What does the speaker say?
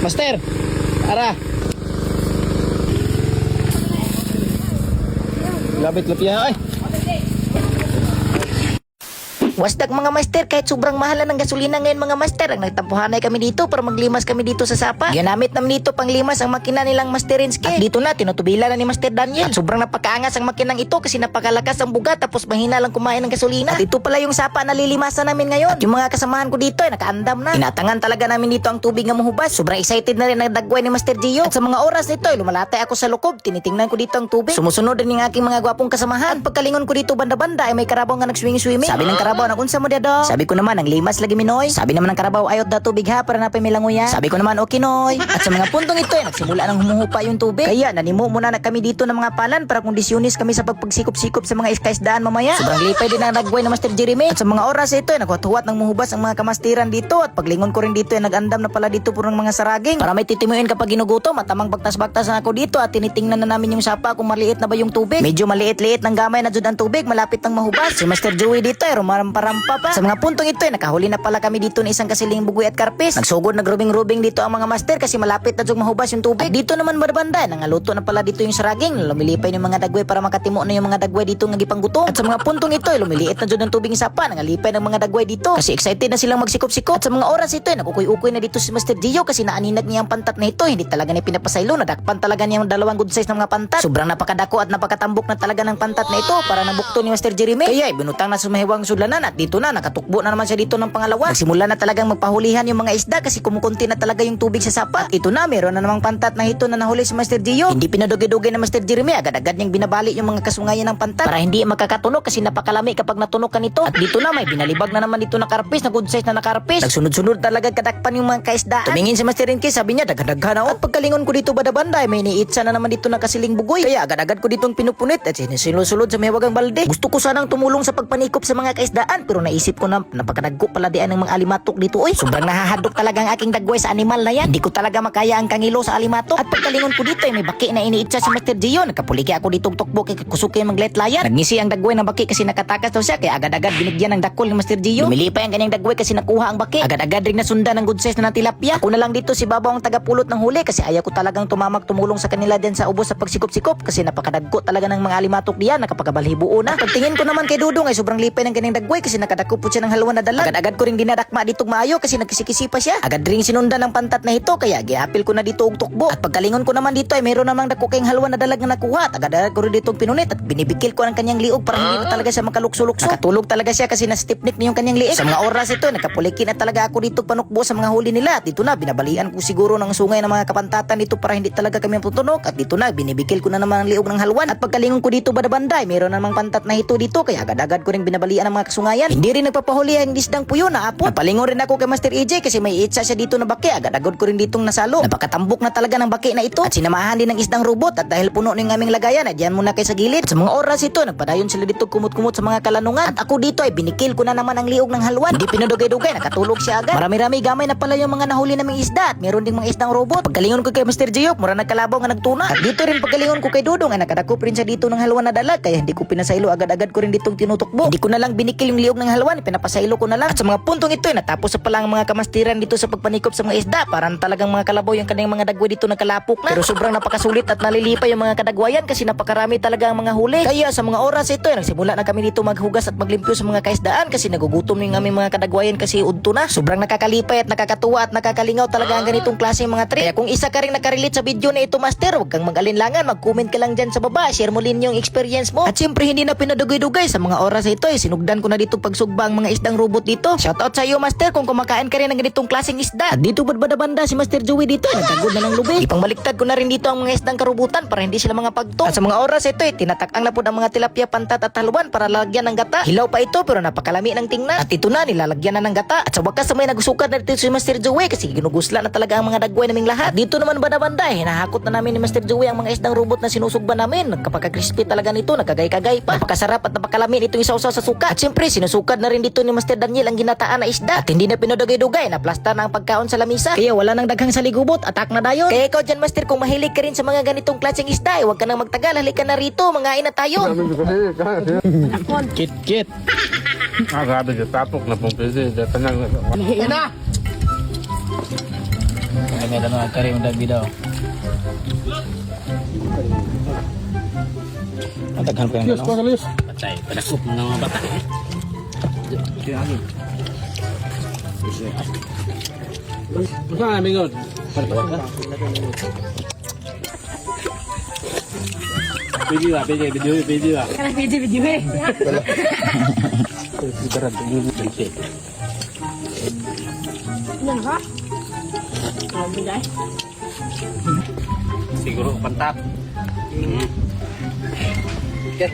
Master, ara. Labit lapya ay. Wasdak mga master, kahit sobrang mahal ng gasolina ngayon mga master, ang nagtampuhanay kami dito para maglimas kami dito sa sapa. Ginamit namin dito panglimas ang makina nilang Master Rinske. At dito na, tinutubila na ni Master Daniel. At sobrang napakaangas ang makinang ito kasi napakalakas ang buga tapos mahina lang kumain ng gasolina. At ito pala yung sapa na lilimasan namin ngayon. At yung mga kasamahan ko dito ay nakaandam na. Inatangan talaga namin dito ang tubig na mahubas. Sobrang excited na rin ang dagway ni Master Gio. At sa mga oras nito ay lumalatay ako sa lukob. Tinitingnan ko dito ang tubig. Sumusunod din yung aking mga gwapong kasamahan. At pagkalingon ko dito banda-banda ay may karabaw nga nag-swimming. Sabi ng karabaw, nakunsa mo dado? Sabi ko naman, ang limas lagi minoy. Sabi naman ng karabaw, ayot da tubig ha, para napay milanguya. Sabi ko naman, okay noy. At sa mga puntong ito ay nagsimula nang humuhupa yung tubig. Kaya nanimo muna na kami dito ng mga palan para kondisyonis kami sa pagpagsikop-sikop sa mga iskaisdaan mamaya. Sobrang lipay din ang nagway na Master Jeremy. At sa mga oras ito ay naghuhuwat ng muhubas ang mga kamastiran dito. At paglingon ko rin dito ay nag-andam na pala dito purong mga saraging. Para may titimuin kapag ginugutom at tamang bagtas-bagtas na ako dito at tinitingnan na namin yung sapa kung maliit na ba yung tubig. Medyo maliit-liit ng gamay na dyan ang tubig, malapit ng mahubas. Si Master Joey dito ay rumarampa-rampa pa. Sa mga puntong ito ay nakahuli na pala kami dito ng isang kasiling bugoy at karpis. Nagsugod nagrubing-rubing dito ang mga master kasi malapit na dyan mahubas yung tubig. At dito naman barbanda, nangaluto na pala dito yung saraging. Lumilipay yung mga dagway para makatimo na yung mga dagway dito ng gipanggutom. At sa mga puntong ito ay lumiliit na dyan ang tubig ng sapa. Nangalipay ng mga dagway dito kasi excited na silang magsikop-sikop. At sa mga oras ito ay nakukuy-ukoy na dito si Master Gio kasi naaninag niya ang pantat na ito. Hindi talaga niya pinapasaylo. Nadakpan talaga niya yung dalawang good size ng mga pantat. Sobrang napakadako at napakatambok na talaga ng pantat na ito para nabukto ni Master Jeremy. Kaya binutang na sumahiwang sudlanan at dito na nakatukbo na naman siya dito ng pangalawa. Nagsimula na talagang magpahulihan yung mga isda kasi kumukunti na talaga yung tubig sa sapa. At ito na, meron na namang pantat na hito na nahuli si Master Gio. Hindi pinadugay-dugay na Master Jeremy. Agad-agad niyang binabali yung mga kasungayan ng pantat para hindi makakatunog kasi napakalami kapag natunog ka nito. At dito na may binalibag na naman dito na karpis, na good size na nakarpis. Nagsunod-sunod talaga kadakpan yung mga kaisdaan. Tumingin si Master Rinke, sabi niya daghan-daghan na. At pagkalingon ko dito banda-banda ay may niitsa na naman dito na kasiling bugoy. Kaya agad-agad ko ditong pinupunit at sinisulod sa mahiwagang balde. Gusto ko sanang tumulong sa pagpanikop sa mga kaisdaan pero naisip ko na napakadagko pala diyan ng mga alimatok dito. Oy, sobrang nahahadok talaga ang aking dagway sa animal na yan. Hindi ko talaga makaya ang kangilo sa alimatok. At pagkalingon ko dito ay may baki na iniitsa si Master Gio. Nagkapuliki ako ditong tukbo kay kusuki ang magletlayan. Nagngisi ang dagway ng baki kasi nakatakas daw siya kaya agad-agad binigyan ng dakol ni Master Gio. Lumilipay ang kanyang dagway kasi nakuha ang baki. Agad-agad rin nasundan ng good size na tilapia. Ako na lang dito si Babaw ang tagapulot ng huli kasi ayaw ko talagang tumulong sa kanila din sa ubos sa pagsikop-sikop kasi napakadagko talaga ng mga alimatok diyan. Nakapagabalhibuo na. Pagtingin ko naman kay Dudong ay sobrang lipay ng kanyang dagway kasi nakadako po siya ng halwa na dalag. Agad-agad ko ring dinadakma ditong maayo kasi nagkisikisi pa siya. Agad ring sinundan ng pantat na ito kaya giapil ko na dito og tukbo. At pagkalingon ko naman dito ay meron namang dako kayong halwa na dalag na nakuha. At agad-agad ko rin ditong pinunit at binibikil ko ang kanyang liog para hindi na talaga siya makalukso-lukso. Nakatulog talaga siya kasi na-stipnik na yung kanyang liig. Sa mga oras ito nakapuliki na talaga ako dito panukbo sa mga huli nila. At dito na binabalian ko siguro ng sungay ng mga kapantatan dito para hindi talaga kami tutunok. At dito na binibikil ko na naman ang liog ng halwan. At pagkalingon ko dito banda-banda ay meron namang pantat na hito dito kaya agad-agad ko ring binabalian ang mga kasungayan. Hindi rin nagpapahuli ang isdang puyo na apot. Napalingon rin ako kay Master EJ kasi may itsa siya dito na baki. Agad-agad ko rin ditong nasalo. Napakatambok na talaga ng baki na ito. At sinamahan din ng isdang robot at dahil puno ng aming lagayan ay diyan muna kay sa gilid. At sa mga oras ito nagpadayon sila dito kumot-kumot sa mga kalanungan. At ako dito ay binikil ko na naman ang liog ng halwan. Hindi pinadugay-dugay, nakatulog siya agad. Marami-rami gamay na pala yung mga nahuli naming isda at meron ding mga isdang robot. Pagkalingon ko kay Master Gio, mura nagkalabaw nga nagtuna. At dito rin pagkalingon ko kay Dudong ay nakadakop rin siya dito ng halwan na dalag kaya hindi ko pinasaylo, agad-agad ko rin ditong tinutukbo. Hindi ko na lang binikil yung liog ng halwan, pinapasaylo ko na lang. At sa mga puntong ito ay natapos sa palang mga kamastiran dito sa pagpanikop sa mga isda. Parang talagang mga kalabaw yung kanyang mga dagway dito nagkalapok na. Pero sobrang napakasulit at nalilipay yung mga kadagwayan kasi napakarami talaga ang mga huli. Kaya sa mga oras ito ay nagsimula na kami dito maghugas at maglimpyo sa mga kaisdaan kasi nagugutom yung aming mga kadagwayan kasi udto na. Sobrang nakakalipay at nakakatuwa at nakakalingaw talaga ang ganitong klaseng mga trip. Kaya kung isa ka rin nakarelate sa video na ito master, huwag kang mag-alinlangan, mag-comment ka lang dyan sa baba, share mo din yung experience mo. At syempre hindi na pinadugay-dugay sa mga oras ito ay sinugdan ko na dito pagsugba ang mga isdang robot dito. Shoutout sa iyo master kung kumakain ka rin ng ganitong klaseng isda. At dito banda si Master Joey dito ay nagtagod na ng lubig. Ipangbaligtad ko na rin dito ang mga isdang karubutan para hindi sila mga pagtong. At sa mga oras ito ay tinatakang na po ang mga tilapia, pantat at haluan para lalagyan ng gata. Hilaw pa ito pero napakalami ng tingnan. At ito na nilalagyan na ng gata. At sa wakas may nagusukad na dito si Master Joey kasi ginugusla na talaga ang mga dagway naming lahat. At dito naman banda hinahakot na namin ni Master Joey ang mga isdang robot na sinusugba namin. Nagkapaka-crispy talaga nito, nagkagay-kagay pa. Napakasarap at napakalami nito isaw-saw sa suka. At syempre sinusukad na rin dito ni Master Daniel ang ginataan na isda. At hindi na pinadugay-dugay, naplasta na ang pagkaon sa lamisa. Kaya wala nang daghang saligubot, atak na dayon. Kaya ikaw dyan master kung mahilig ka rin sa mga ganitong klaseng isda, huwag ka nang magtagal, halika na rito, mangain na tayo. Kit. Grabe, tapok na pong pwede. Tanang. Yan na! Kaya na nagkari yung dagbi daw. Mataghan pa yung Lius, ano. Lius. Patay, padakop ng mga bata. Masa nga, Mingon? Pwede ba? Pwede, video ba? Karena video eh. Berat, ini cantik. Yan ka? Oh, bigay. Siguro pantat. Okay.